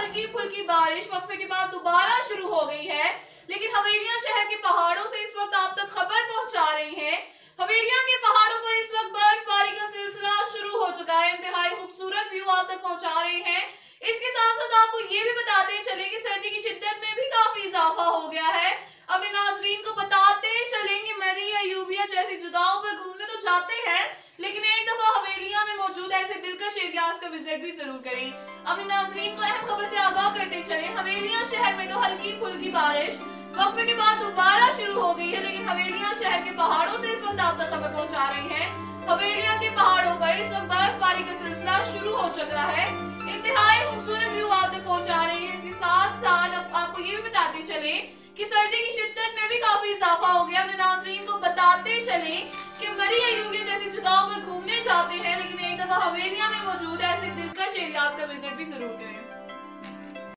हल्की फुल्की बारिश वक्फे के बाद दोबारा शुरू हो गई है, लेकिन हवेलियां शहर के पहाड़ों से इस वक्त आप तक खबर पहुंचा रही हैं। हवेलियां के पहाड़ों पर इस वक्त बर्फबारी का सिलसिला शुरू हो चुका है। इंतहाई खूबसूरत व्यू आप तक पहुंचा रहे हैं। इसके साथ साथ आपको ये भी बताते चले कि सर्दी की शिद्दत में भी काफी इजाफा हो गया है। अपने नाजरीन को बताते चलें कि मरी या यूबिया जैसी जगहों पर घूमने तो जाते हैं, लेकिन एक दफा हवेलियां में मौजूद ऐसे दिलकश एरियाज का विजिट भी जरूर करें। अपने नाजरीन को अहम खबर से आगाह करते चले, हवेलियां शहर में तो हल्की फुल्की बारिश वक्फे के बाद दोबारा शुरू हो गई है, लेकिन हवेलियां शहर के पहाड़ों से इस वक्त आप तक खबर पहुंचा रही हैं। हवेलियां के पहाड़ों पर इस वक्त बर्फबारी का सिलसिला शुरू हो चुका है। इंतहाई खूबसूरत व्यू आप तक पहुंचा रहे हैं। इसके साथ साथ अब आपको ये भी बताते चले कि सर्दी की शिद्दत में भी काफी इजाफा हो गया। अपने नाज़रीन को बताते चले कि मरी या यूबिया जैसी जगहों पर घूमने जाते हैं, लेकिन एक दफा हवेलियां में मौजूद ऐसे दिलकश एरियाज का विजिट भी जरूर करें।